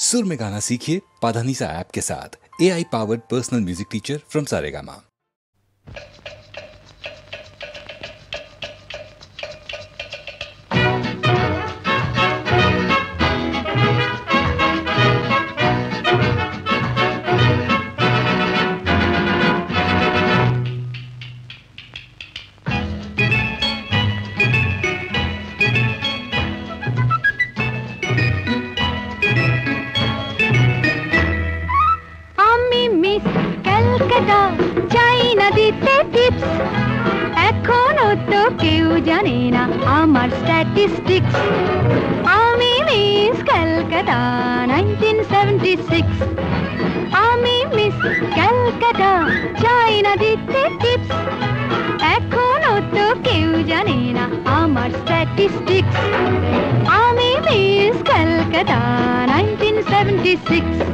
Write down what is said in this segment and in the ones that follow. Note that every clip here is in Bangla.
सुर में गाना सीखिए पाधानीसा ऐप के साथ। AI powered personal music teacher from Saregama. Statistics Ami Miss Calcutta 1976 Ami Miss Calcutta China দিতে tips এখনো তো কেউ জানে না আমার statistics Ami Miss Calcutta 1976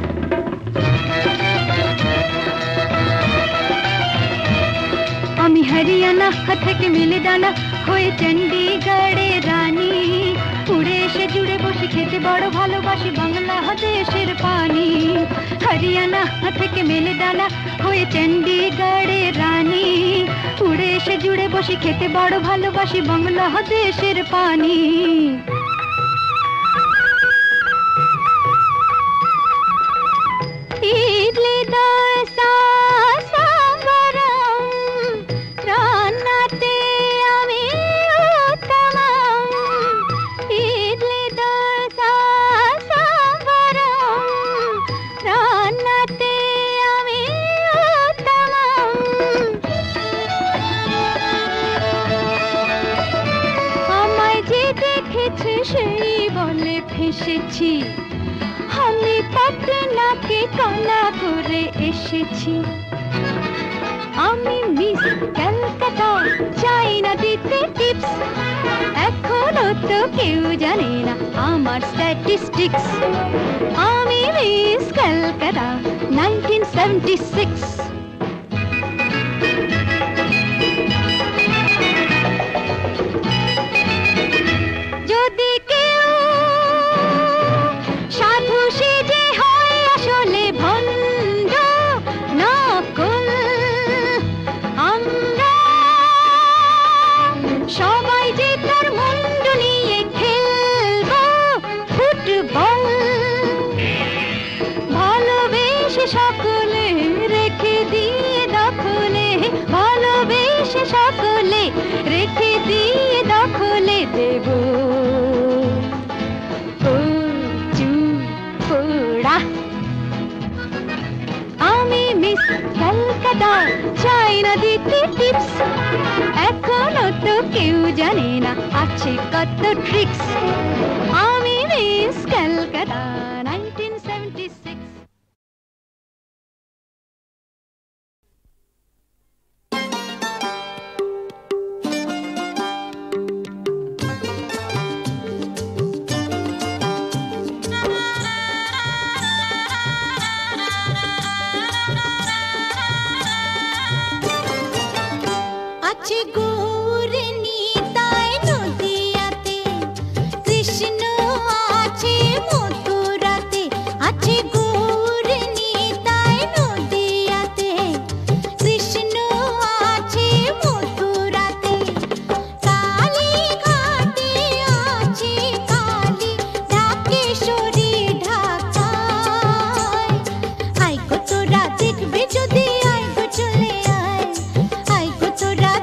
আমি হরিয়ানা থেকে মিলে দানা হয়ে চণ্ডীগড়ে রানী উড়ে এসে জুড়ে বসে খেতে বড় ভালোবাসি বাংলাদেশের পানি হরিয়ানা থেকে মেলে দানা হয়ে চণ্ডীগড়ে রানী উড়ে এসে জুড়ে বসে খেতে বড় ভালোবাসি বাংলাদেশের পানি ইডলি দোসা এসেছি আমি পাটনাকে কলা করে এসেছি আমি মিস ক্যালকাটা চাইনা দিতে টিপস এখনো তো কেউ জানে না আমার স্ট্যাটিস্টিক্স আমি মিস ক্যালকাটা 1976 সকলে রেখে দিয়ে দখলে দেব পোড়া আমি মিস ক্যালকাটা চাইনা দিতে টিপস এখনো তো কেউ জানে না আছে কত ট্রিক্স আমি মিস ক্যালকাটা 1976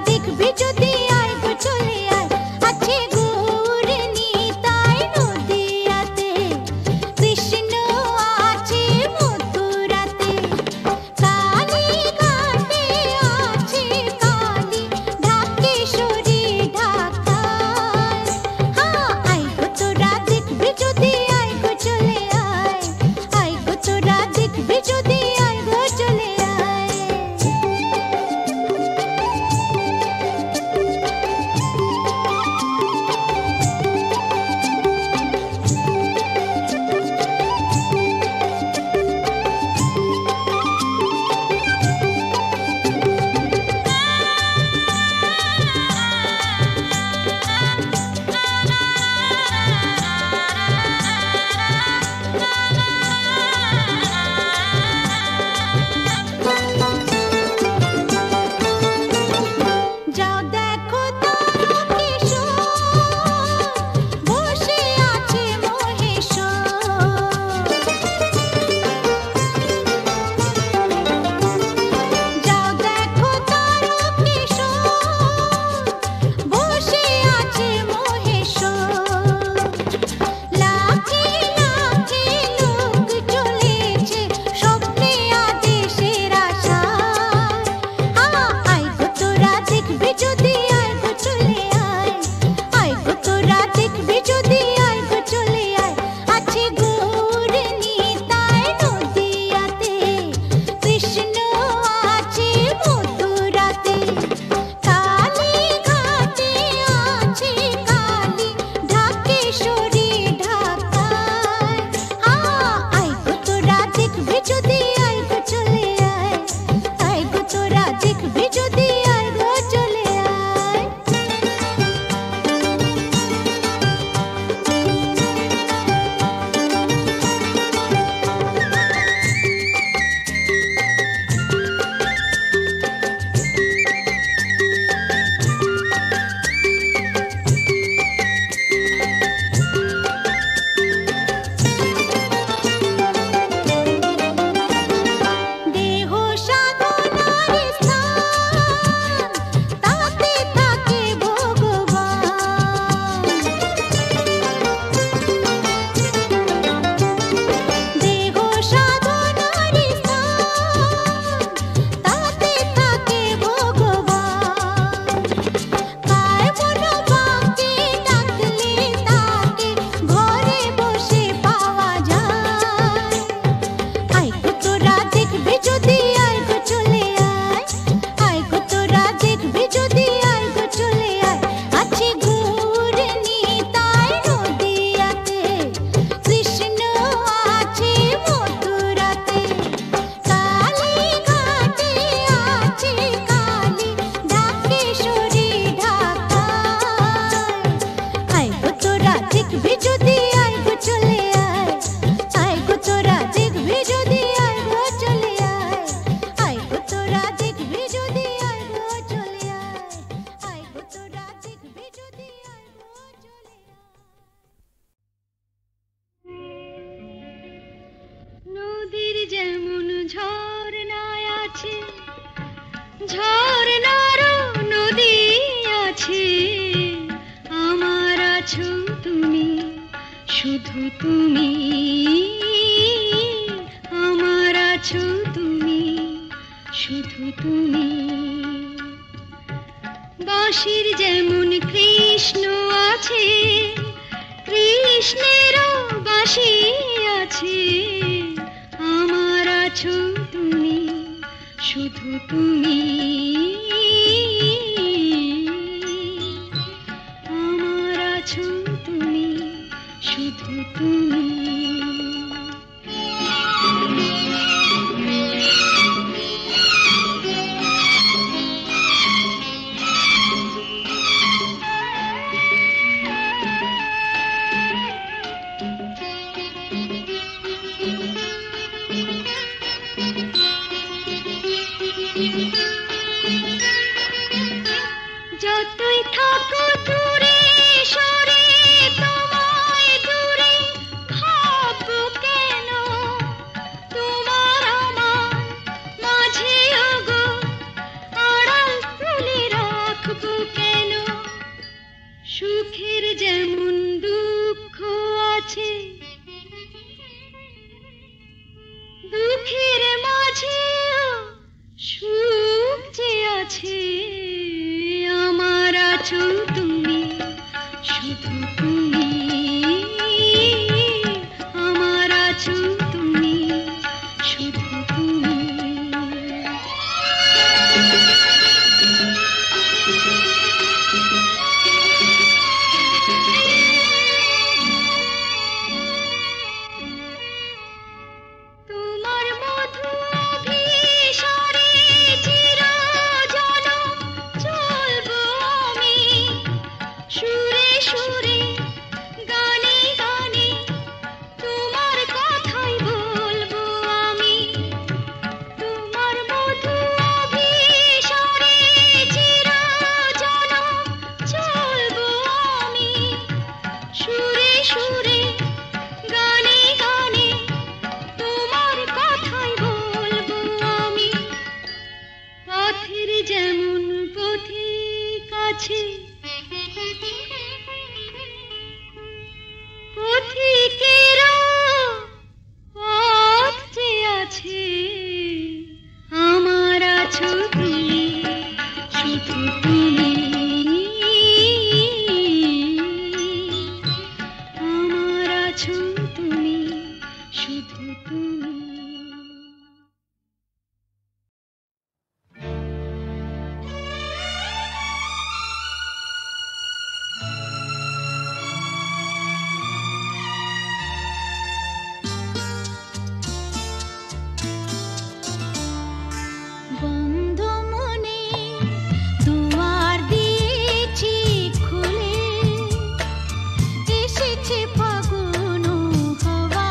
দেখবে শুধু তুমি আমার আছো তুমি, শুধু তুমি। বাঁশির যেমন কৃষ্ণ আছে, কৃষ্ণেরও বাঁশি আছে, আমার আছো তুমি, শুধু তুমি। আমার আছো তুমি, শুধু তুমি। যতই থাকো দূরে সরে, তোমায় দূরে ভাববো কেন, তোমার আমার মাঝে ওগো আড়াল তুলে রাখবো কেন। সুখের যেমন দুঃখ আছে, দুঃখের মাঝেও সুখ যে আছে, আমার আছো তুমি, শুধু তুমি। আমার আছো তুমি, শুধু তুমি। তোমার মধু অভিসারে চিরজনম চলবো আমি, সুরে সুরে গানে গানে তোমার কথাই বলবো আমি। তোমার মধু অভিসারে চিরজনম চলবো আমি, সুরে সুরে গানে গানে তোমার কথাই বলবো আমি। পথের যেমন পথিক আছে, পথিকেরও পথ যে আছে, আমার আছো তুমি, শুধু তুমি। আমার আছো তুমি, শুধু তুমি। বন্ধ মনে দুয়ার দিয়েছি খুলে, এসেছে ফাগুন হাওয়া,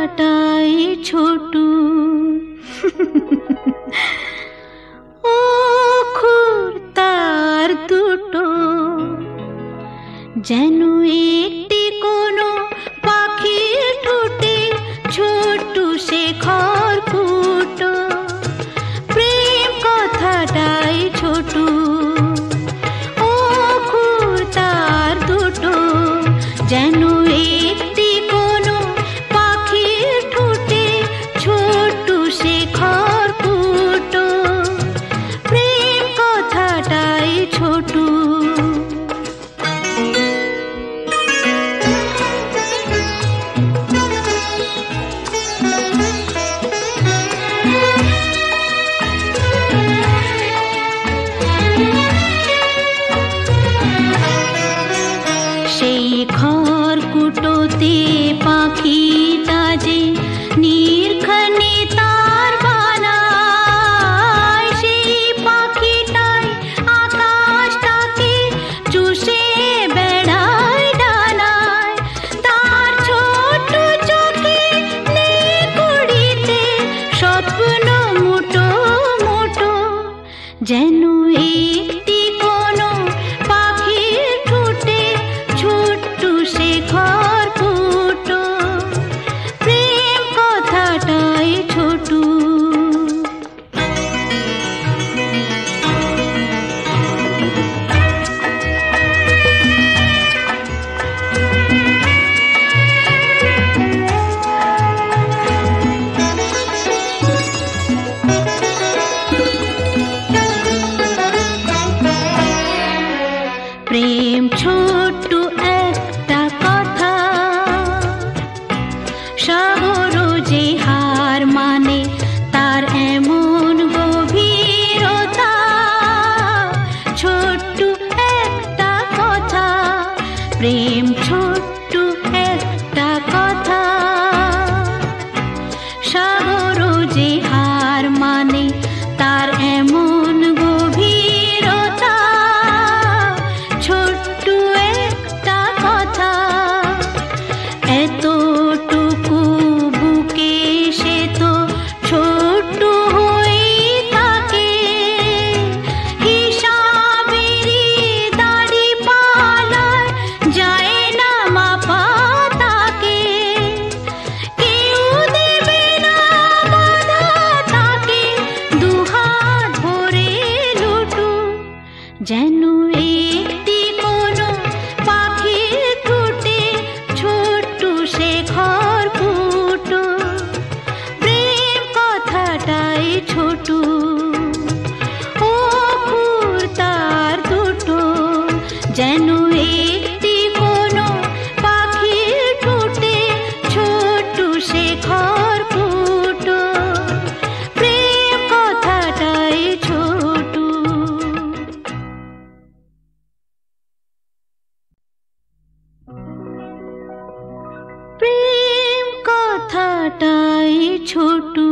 কথাটাই ছোটু অক্ষর তার দুটো যেন একটি কোনো পাখির ঠোঁটে ছোট্ট সে খড়কুটো প্রেম কথাটাই ছোটু অক্ষর তার দুটো যেন একটি কোনো পাখির ঠোঁটে ছোট্ট সে খড়কুটো প্রেম কথাটাই ছোটু সেই খড়কুটোতে পাখিটা যে নির্ঘনে তার বানায় সেই পাখিটাই আকাশটাকে চুষে বেড়ায় ডানায় তার ছোট চোখে নেই কুড়িতে স্বপ্ন মুটো মুটো যেন একটি কোনো পাখির ঠোঁটে ছোট্ট সে খড়কুটো প্রেম কথাটাই ছোটু প্রেম ছোট্ট একটা কথা সাগর যে হার মানে তার এমন গভীরতা ছোট্ট একটা কথা প্রেম ছোট্ট একটা কথা সাগর যে হার মানে তার এমন গভীরতা ছোট্ট একটা কথা এতটুকু বুকে সে তো ছোট্ট হয়ে থাকে হিসাবেরই দাড়ি পালায় যায় না মাপা তাকে কেউ দেবে না বাধা তাকে দুহাত ভরে লুটু যেন একটি কোনো পাখির ঠোঁটে ছোট্ট সে খড়কুটো প্রেম কথাটাই ছোটু অক্ষর তার দুটো যেন একটি কোনো পাখির ঠোঁটে ছোট্ট সে খড়কুটো প্রেম কথাটাই ছোটু প্রেম কথাটাই ছোটু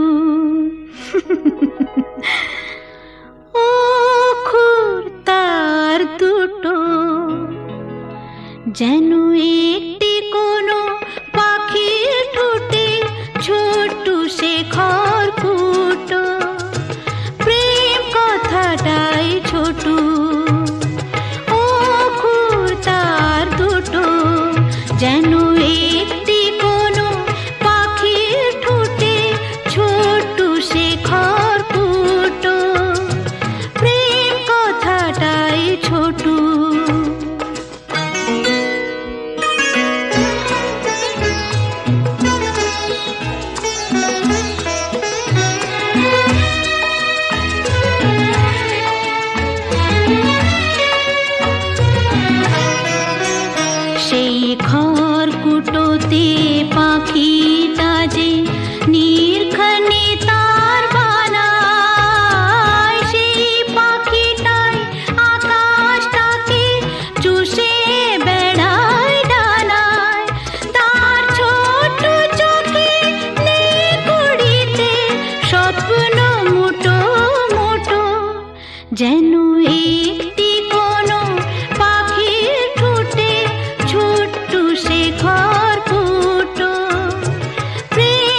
অক্ষর তার দুটো যেন একটি কোনো পাখির ঠোঁটে ছোট্ট সে খড়কুটো প্রেম কথাটাই ছোটু অক্ষর তার দুটো যেন একটি কোনো পাখির ঠোঁটে ছোট্ট সে খড়কুটো প্রেম কথাটাই ছোটু সেই খড়কুটোতে পাখিটা যে নির্ঘনে তার বানায় সেই পাখিটাই আকাশটাকে চুষে বেড়ায় ডানায় তার ছোট চোখে নেই কুড়িতে স্বপ্ন মুটো মুটো যেন একটি কোনো পাখির ঠোঁটে ছোট্ট সে খড়কুটো প্রেম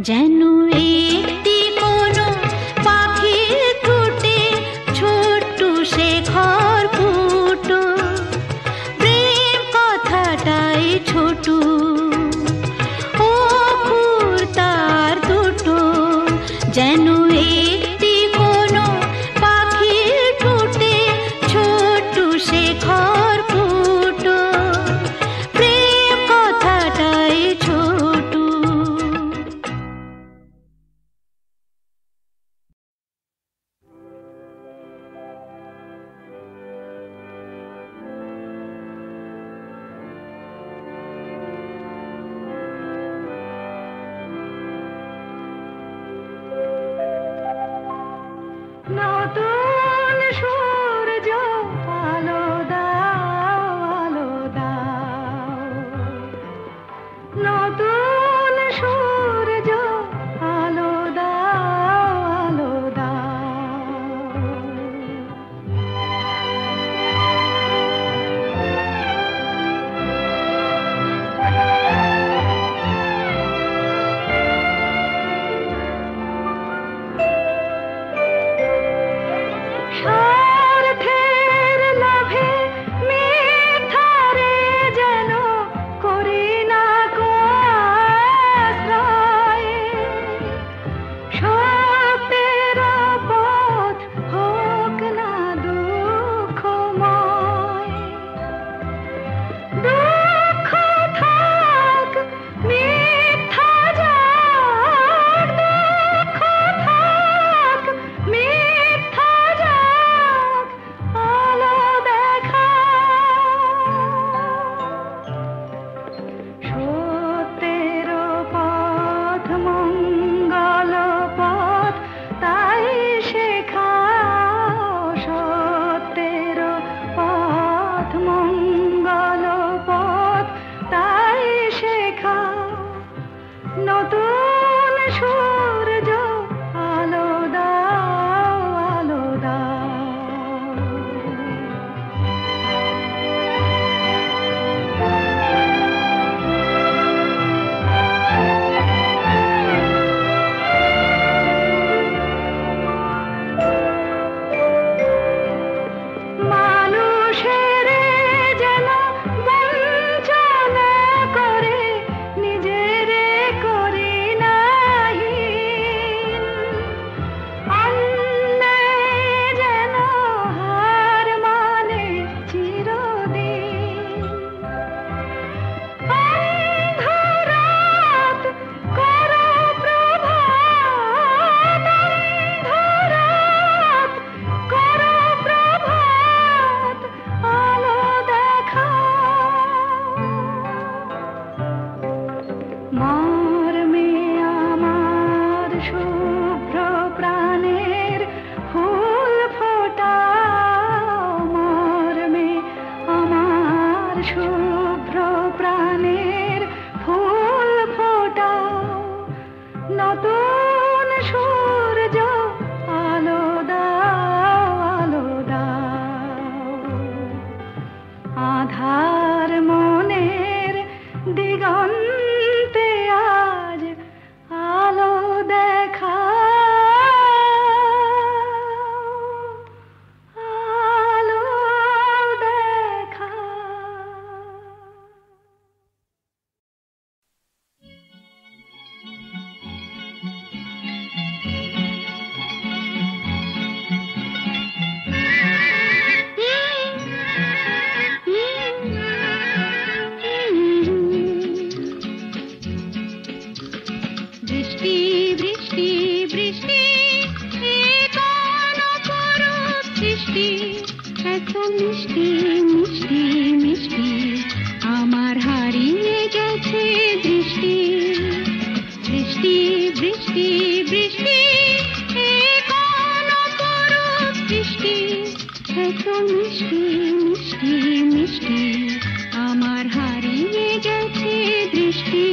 যেন একটি কোনো পাখির ঠোঁটে ছোট্ট শেখর ফুটো, প্রেম কথাটাই ছোট, অক্ষর তার দুটো। যেন একটি কোনো পাখির ঠোঁটে ছোট্ট শেখর ফুটো, প্রেম কথাটাই ছোট। নতুন সূর্য আলো দাও, আলো দাও, নতুন সূর্য আলো দাও, আলো দাও। স্বার্থের লোভে মিথ্যারে যেন করি না কো আশ্রয়, সত্যের পথ হোক না দুঃখময়। দুঃখ থাক মিথ্যা যাক, দুঃখ থাক মিথ্যা যাক, আলো দেখা সত্যের পথ মঙ্গল পথ, তাই শেখাও সত্যের পথ মঙ্গল পথ, তাই শেখাও। নতুন সূর্য আলো দাও, আলো দাও। মানুষের যেন বঞ্চনা করে নিজের করি নাহিন, অন্যায় যেন হার মানে চিরদিন। অন্ধরাত করো প্রভাত, অন্ধরাত করো প্রভাত, আলো দেখাও। মর্মে আমার শুভ্র প্রাণের ফুল ফোটাও, মর্মে আমার শুভ্র প্রাণের ফুল ফোটাও। নতুন সূর্য আলো দাও, আলো দাও। আধার মনের দিগন্তে আজ আলো দেখাও, আলো দেখাও। বৃষ্টি বৃষ্টি বৃষ্টি, এ কোন অপরূপ সৃষ্টি, এত মিষ্টি মিষ্টি মিষ্টি, আমার হারিয়ে গেছে দৃষ্টি। বৃষ্টি বৃষ্টি বৃষ্টি, এ কোন অপরূপ সৃষ্টি, এত মিষ্টি মিষ্টি মিষ্টি, আমার হারিয়ে গেছে দৃষ্টি।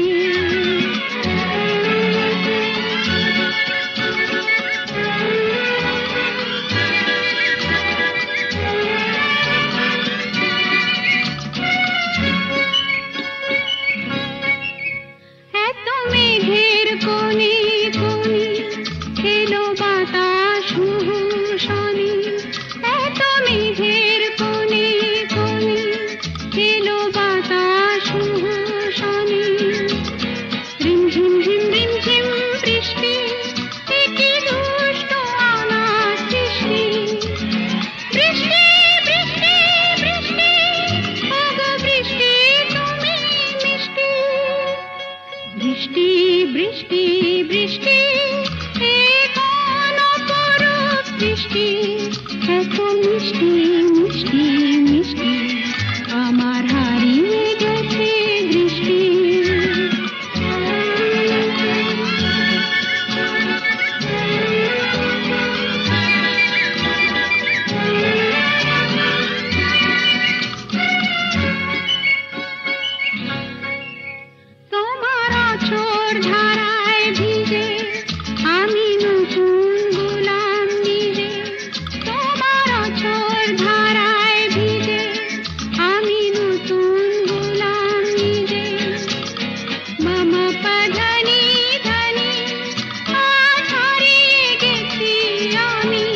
এত মেঘের কোণে বৃষ্টি বৃষ্টি এ কোন অপরূপ বৃষ্টি, এত মিষ্টি মিষ্টি মিষ্টি আমার হারিয়ে গেছে দৃষ্টি। তোমার আঁচড় ধারায় ভিজে আমি নতুন গোলাম নিজে, তোমার আঁচড় ধারায় ভিজে আমি নতুন গোলাম নিজে। মামা পাধানি ধানি আজ হারিয়ে গেছি আমি।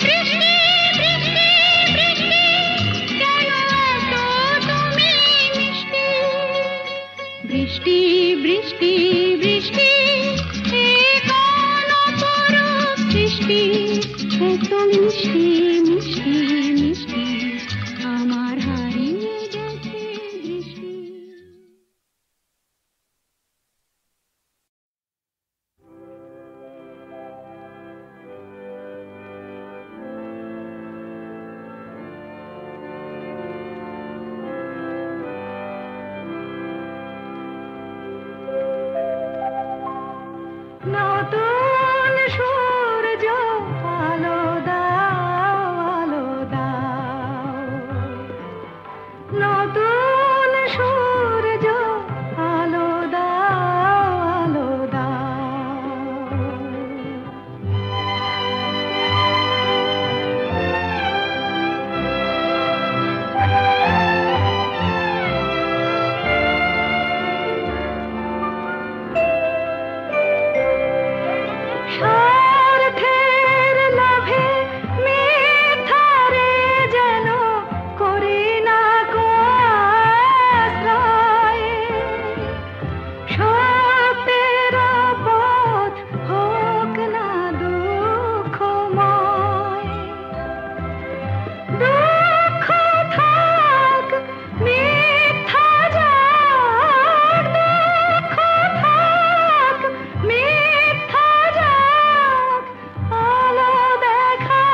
বৃষ্টি বৃষ্টি বৃষ্টি কেন এত তুমি মিষ্টি। বৃষ্টি বৃষ্টি বৃষ্টি এ কোন অপরূপ বৃষ্টি, এত মিষ্টি মিষ্টি মিষ্টি আমার হারিয়ে গেছে দৃষ্টি। নতুন সূর্য আলো দাও আলো দাও, নতুন সূর্য আলো দাও আলো দাও। স্বার্থের লোভে মিথ্যারে যেন করি না কো আশ্রয়, সত্যের পথ হোক না দুঃখময়। দুঃখ থাক মিথ্যা যাক, দুঃখ থাক মিথ্যা যাক, আলো দেখা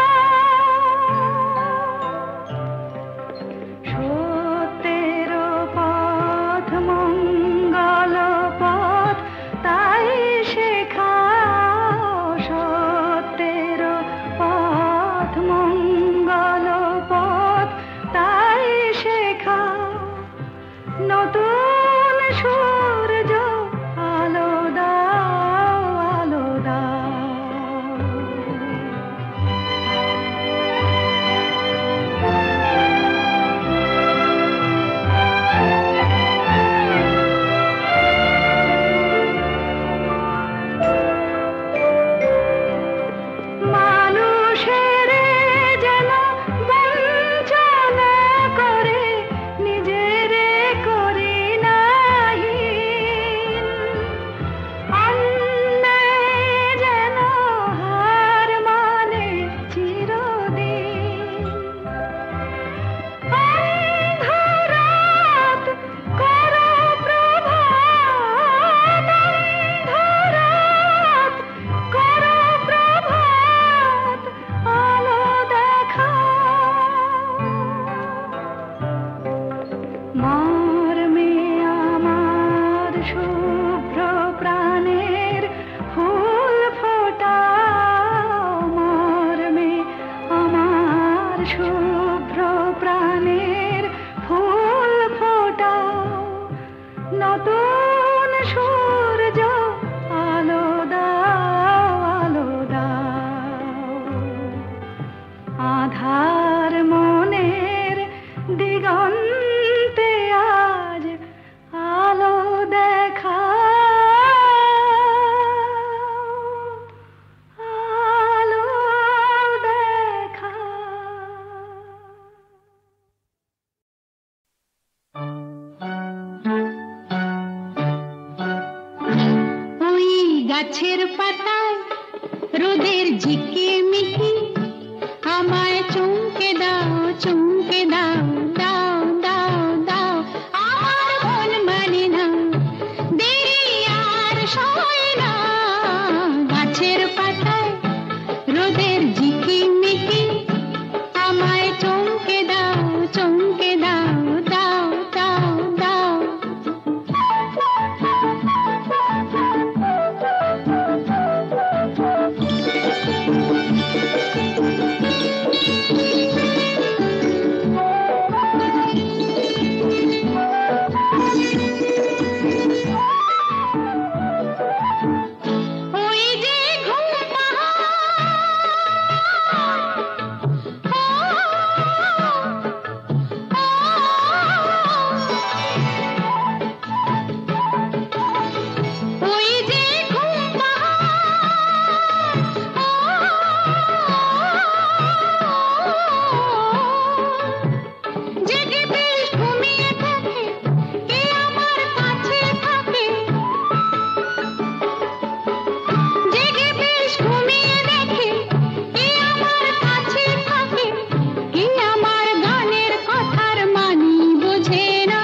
সত্যের পথ মঙ্গল পথ তাই শেখাও। সত্যের পথ মঙ্গল পথ তাই শেখাও। নতুন সূর্য আলো দাও আলো দাও। মানুষের যেন বঞ্চনা করে নিজের করি নাহি, অন্যায় যেন হার মানে চিরদিন। অন্ধরাত করো প্রভাত, অন্ধরাত করো প্রভাত, আলো দেখাও। মর্মে আমার শুভ্র প্রাণের ফুল ফোটাও। মর্মে আমার শুভ্র প্রাণের ফুল ফোটাও। নতুন সূর্য আলো দাও আলো দাও। আধার মনের দিগন্তে আজ আলো দেখাও, আলো দেখাও। ওই গাছের পাতায় রোদের ঝিকিমিকি আমায় চমকে দাও চমকে দাও দাও দাও দাও। আমার মন মানে না দেরি আর সয় না গাছের পাতায় রোদের ঝিকিমিকি আমায় চমকে দাও দাও দাও দাও ওই যে ঘুম ওই যে ঘুম জেগে বেশ ঘুমিয়ে থাকে কে আমার কাছে থাকে জেগে বেশ ঘুমিয়ে দেখে কে আমার কাছে থাকে কে আমার গানের কথার মানি বোঝে না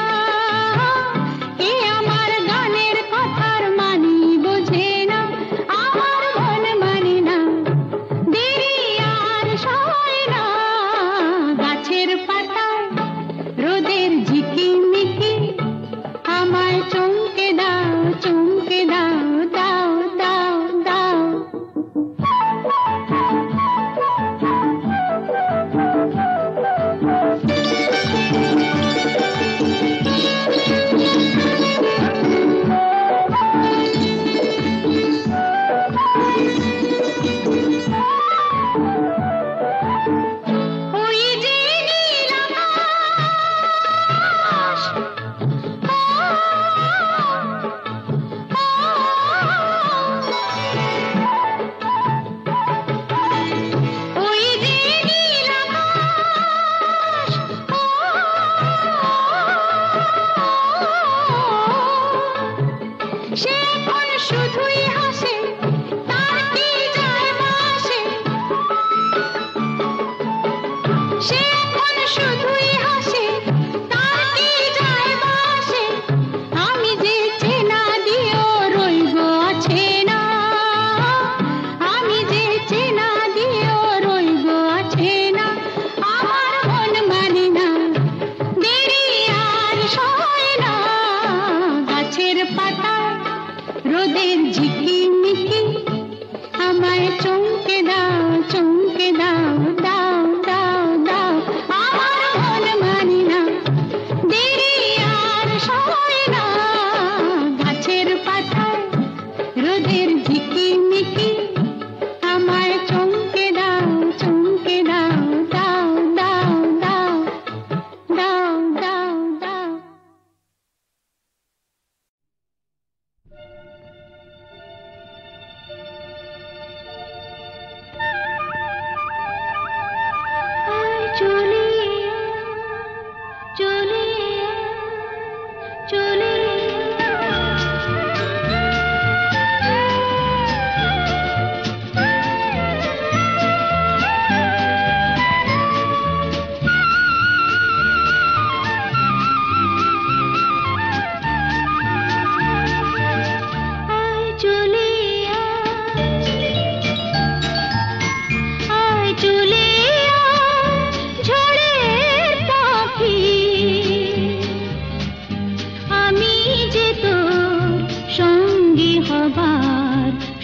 কে আমার গানের কথার মানি বোঝে না আমার মন মানে না দেরি আর সয় না গাছের পাতায় রোদের ঝিকিমিকি আমায় চমকে দাও দাও দাও দাও ওই যে নীল আকাশ ওই যে নীল আকাশ সে এখন শুধুই হাসে তার কি যায় আসে সে এখন শুধুই হাসে তার কি যায় আসে আমি যে চেনা দিয়েও রইব আছে না আমি যে চেনা দিয়েও রইব আছে না আমার মন মানে না দেরি আর সয় না গাছের পাতায় রোদের ঝিকিমিকি আমায় চমকে দাও দাও দাও দাও আমার মন মানে না দেরি আর সয় না গাছের পাতায় রোদের ঝিকিমিকি আমায় চমকে দাও দাও দাও দাও দাও দাও দাও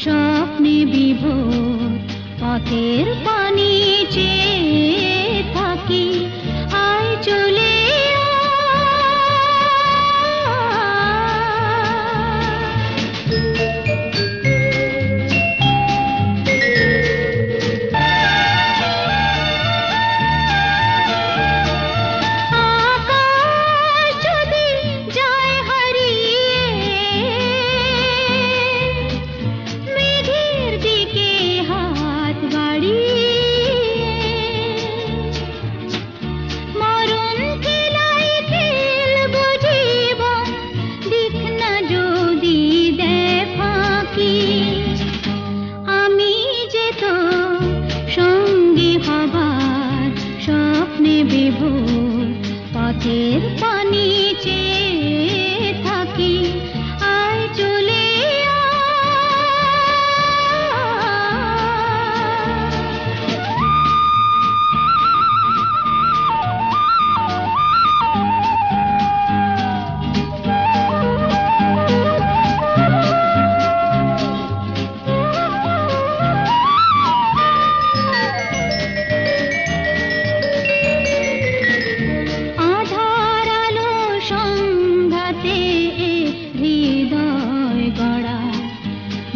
স্বপ্নে বিভোর পথের পানি চেয়ে থাকি আয় চলে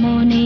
মনে